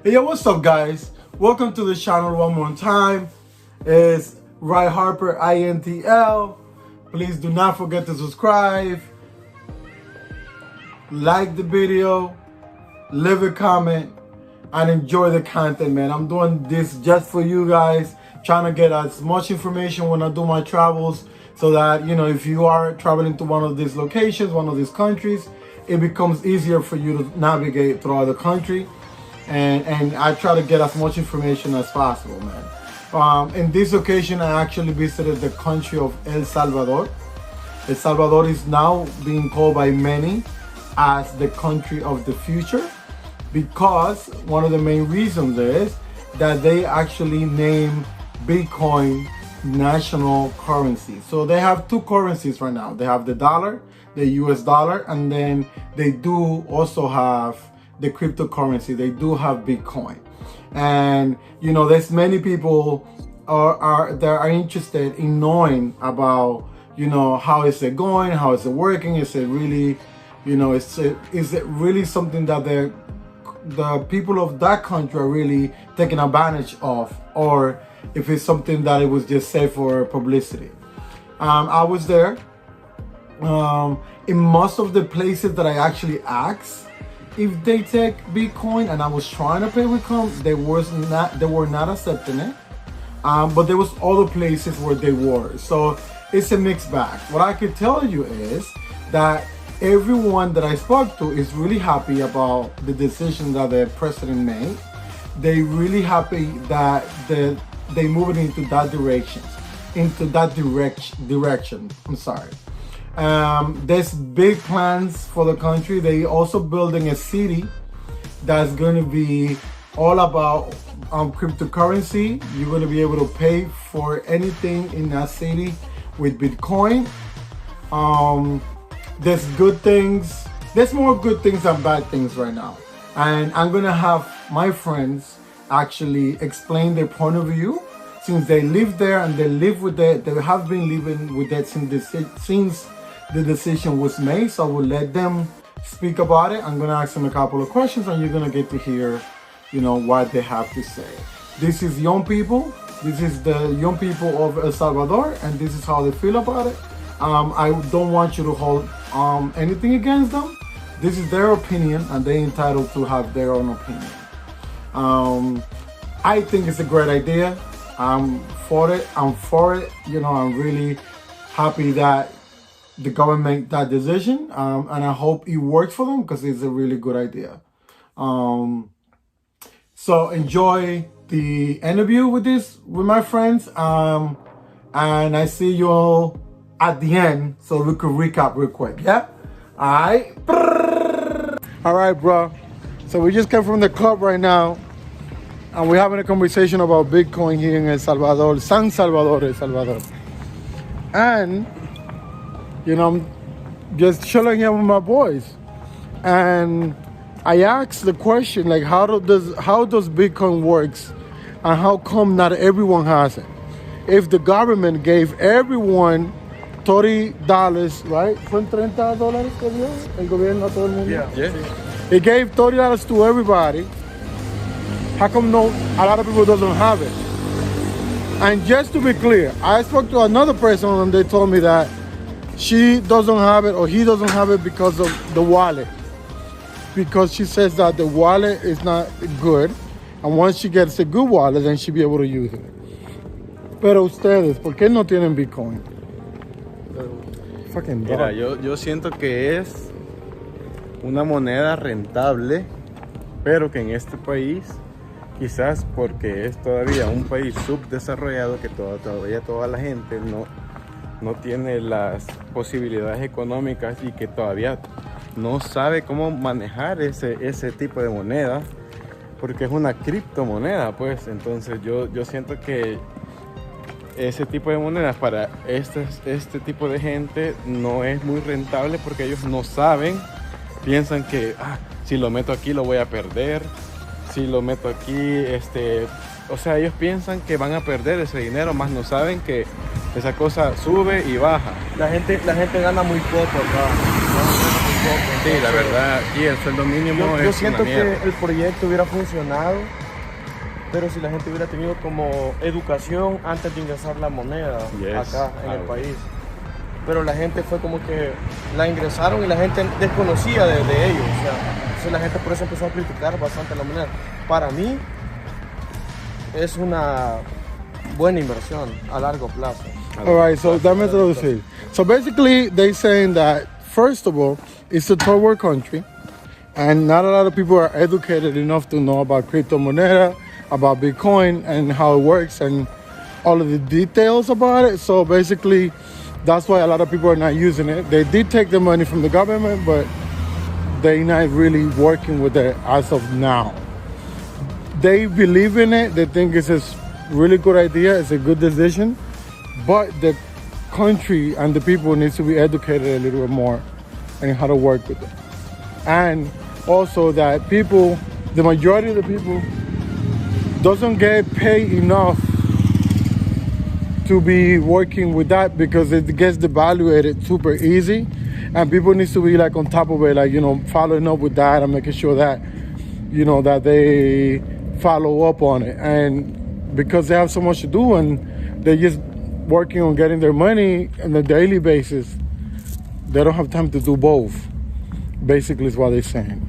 Hey, yo, what's up, guys? Welcome to the channel one more time. It's Rayharperintl. Please do not forget to subscribe, like the video, leave a comment, and enjoy the content, man. I'm doing this just for you guys, trying to get as much information when I do my travels, so that, you know, if you are traveling to one of these locations, one of these countries, it becomes easier for you to navigate throughout the country. And I try to get as much information as possible, man. In this occasion, I actually visited the country of El Salvador. El Salvador is now being called by many as the country of the future, because one of the main reasons is that they actually name Bitcoin national currency. So they have two currencies right now. They have the dollar, the US dollar, and then they do also have the cryptocurrency. They do have Bitcoin. And you know, there's many people that are interested in knowing about, you know, how is it going, how is it working, is it really, you know, is it really something that the people of that country are really taking advantage of, or if it's something that it was just said for publicity. I was there. In most of the places that I actually asked if they take Bitcoin, and I was trying to pay with Bitcoin, they were not accepting it. But there was other places where they were. So it's a mixed bag. What I could tell you is that everyone that I spoke to is really happy about the decision that the president made. They really happy that they moving into that direction. I'm sorry. There's big plans for the country. They also building a city that's going to be all about cryptocurrency. You're going to be able to pay for anything in that city with Bitcoin. There's good things. There's more good things than bad things right now. And I'm going to have my friends actually explain their point of view, since they live there and they live with it. They have been living with that since the decision was made. So I will let them speak about it. I'm gonna ask them a couple of questions, and you're gonna get to hear, you know, what they have to say. This is young people. This is the young people of El Salvador, and this is how they feel about it. I don't want you to hold anything against them. This is their opinion, and they're entitled to have their own opinion. I think it's a great idea. I'm for it. You know, I'm really happy that the government made that decision, and I hope it works for them, because it's a really good idea. So enjoy the interview with my friends, and I see you all at the end, so we could recap real quick. Yeah, all right, bro. So we just came from the club right now, and we're having a conversation about Bitcoin here in El Salvador, San Salvador, El Salvador. And, you know, I'm just chilling here with my boys. And I asked the question, like, how does Bitcoin works, and how come not everyone has it? If the government gave everyone $30, right? ¿Son $30 que dio el gobierno a todo el mundo? Yeah. It gave $30 to everybody. How come a lot of people doesn't have it? And just to be clear, I spoke to another person and they told me that she doesn't have it, or he doesn't have it, because of the wallet. Because she says that the wallet is not good, and once she gets a good wallet, then she'll be able to use it. Pero ustedes, ¿por qué no tienen Bitcoin? Fucking dog. Mira, yo siento que es una moneda rentable, pero que en este país, quizás porque es todavía un país subdesarrollado, que todavía toda la gente no tiene las posibilidades económicas, y que todavía no sabe cómo manejar ese tipo de moneda, porque es una criptomoneda, pues. Entonces yo siento que ese tipo de monedas para este tipo de gente no es muy rentable, porque ellos no saben, piensan que si lo meto aquí lo voy a perder, si lo meto aquí, o sea, ellos piensan que van a perder ese dinero, más no saben que esa cosa sube y baja. La gente gana muy poco acá, gana muy poco. Sí, la verdad, aquí el sueldo mínimo Yo es siento una mierda. que el proyecto hubiera funcionado, pero si la gente hubiera tenido como educación antes de ingresar la moneda Yes. acá en el bueno. país. Pero la gente fue como que la ingresaron y la gente desconocía de ellos. O sea, entonces la gente por eso empezó a criticar bastante la moneda. Para mí es una buena inversión a largo plazo. All right, so dame traducir. So basically, they saying that first of all, it's a third world country, and not a lot of people are educated enough to know about crypto moneda, about Bitcoin, and how it works, and all of the details about it. So basically, that's why a lot of people are not using it. They did take the money from the government, but they're not really working with it as of now. They believe in it. They think it's a really good idea. It's a good decision. But the country and the people needs to be educated a little bit more in how to work with it. And also that people, the majority of the people doesn't get paid enough to be working with that because it gets devaluated super easy. And people needs to be like on top of it, like, you know, following up with that and making sure that, you know, that they follow up on it. And because they have so much to do and they're just working on getting their money on a daily basis, they don't have time to do both, basically is what they're saying.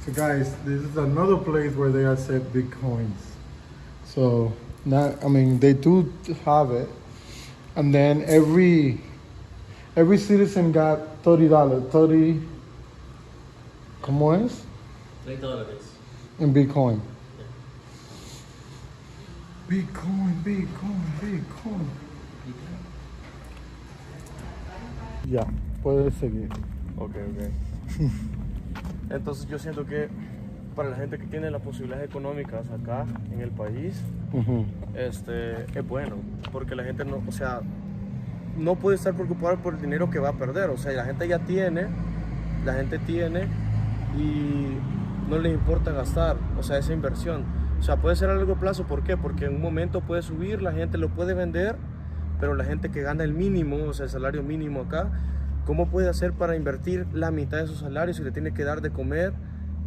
So guys, this is another place where they accept Bitcoins. So, not, I mean, they do have it. And then every citizen got $30. 30, ¿cómo es? $30. In Bitcoin. Bitcoin. Ya, puedes seguir. Ok. Entonces yo siento que para la gente que tiene las posibilidades económicas acá en el país, es bueno, porque la gente no, o sea, no puede estar preocupada por el dinero que va a perder. O sea, la gente tiene y no le importa gastar, o sea, esa inversión. O sea, puede ser a largo plazo, ¿por qué? Porque en un momento puede subir, la gente lo puede vender, pero la gente que gana el mínimo, o sea, el salario mínimo acá, ¿cómo puede hacer para invertir la mitad de su salario si le tiene que dar de comer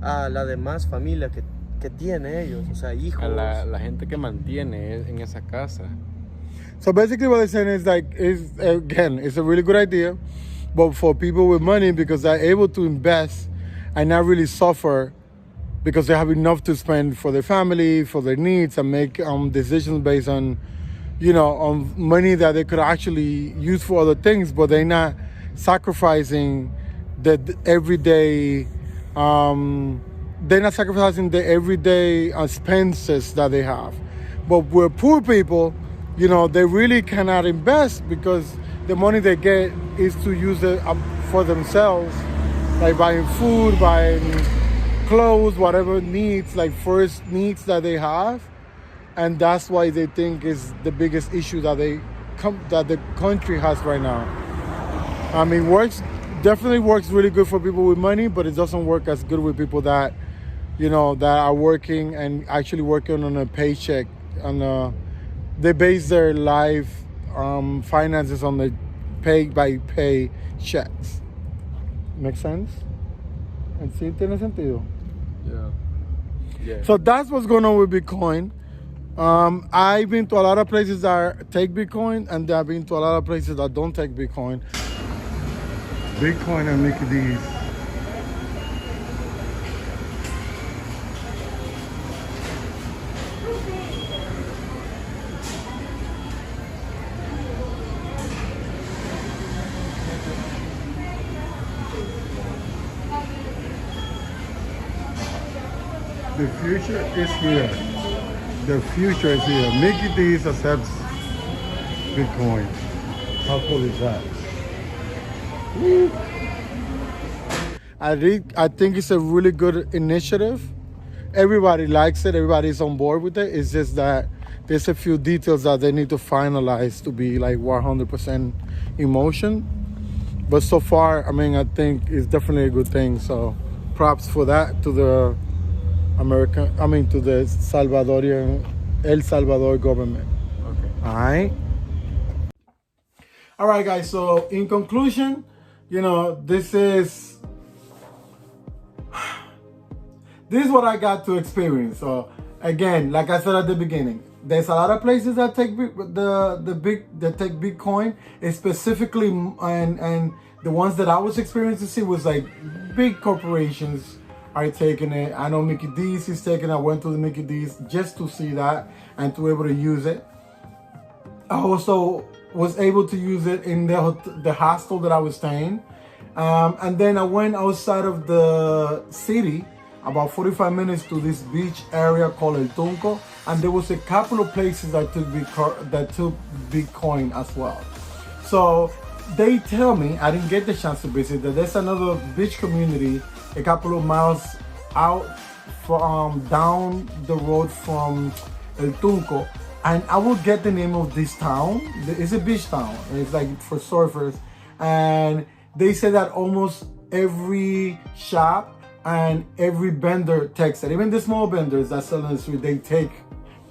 a la demás familia que tiene ellos? O sea, hijos. A la gente que mantiene en esa casa. So basically what they're saying is like, again, it's a really good idea, but for people with money, because they're able to invest and not really suffer because they have enough to spend for their family, for their needs, and make decisions based on, you know, on money that they could actually use for other things, but they're not sacrificing the everyday, expenses that they have. But with poor people, you know, they really cannot invest because the money they get is to use it for themselves, like buying food, buying clothes, whatever needs, like first needs that they have. And that's why they think is the biggest issue that that the country has right now. I mean, definitely works really good for people with money, but it doesn't work as good with people that, you know, that are working and actually working on a paycheck. They base their life finances on the pay checks. Make sense? And sí, tiene sentido. Yeah. So that's what's going on with Bitcoin. I've been to a lot of places that take Bitcoin, and I've been to a lot of places that don't take Bitcoin. Bitcoin and Mickey D's. The future is here. The future is here. Mickey D's accepts Bitcoin. How cool is that? Woo. I think it's a really good initiative. Everybody likes it. Everybody's on board with it. It's just that there's a few details that they need to finalize to be like 100% in motion. But so far, I mean, I think it's definitely a good thing. So props for that to the to the Salvadorian, El Salvador government. Okay. All right, guys. So in conclusion, you know, this is what I got to experience. So again, like I said at the beginning, there's a lot of places that take take Bitcoin, specifically, and the ones that I was experiencing to see was like big corporations are taking it. I know Mickey D's is taking it. I went to the Mickey D's just to see that and to be able to use it. I also was able to use it in the hostel that I was staying. And then I went outside of the city, about 45 minutes to this beach area called El Tunco, and there was a couple of places that took Bitcoin as well. So they tell me, I didn't get the chance to visit, that there's another beach community a couple of miles out from down the road from El Tunco, and I will get the name of this town. It's a beach town. It's like for surfers, and they say that almost every shop and every vendor takes it. Even the small vendors that sell in the street, they take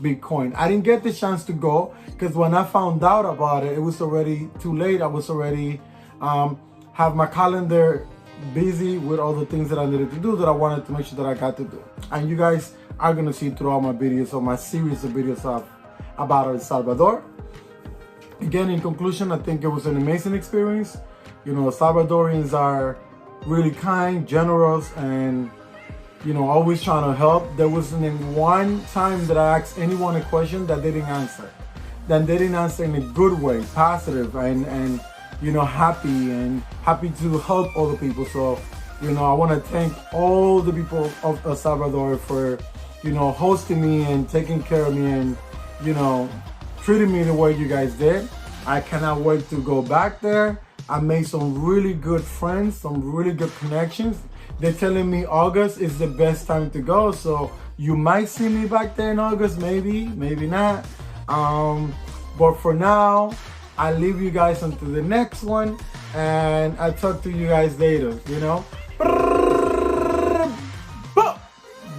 Bitcoin. I didn't get the chance to go because when I found out about it, it was already too late. I was already have my calendar busy with all the things that I needed to do that I wanted to make sure that I got to do. And you guys are gonna see throughout my videos or my series of videos about El Salvador. Again, in conclusion, I think it was an amazing experience. You know, Salvadorians are really kind, generous, and you know, always trying to help. There wasn't one time that I asked anyone a question that they didn't answer. Then they didn't answer in a good way, positive, and you know, happy to help other people. So, you know, I want to thank all the people of El Salvador for, you know, hosting me and taking care of me and, you know, treating me the way you guys did. I cannot wait to go back there. I made some really good friends, some really good connections. They're telling me August is the best time to go, so you might see me back there in August, maybe not. But for now, I leave you guys until the next one, and I'll talk to you guys later, you know.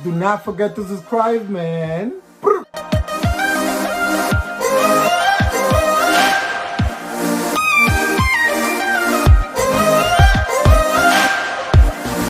Do not forget to subscribe, man.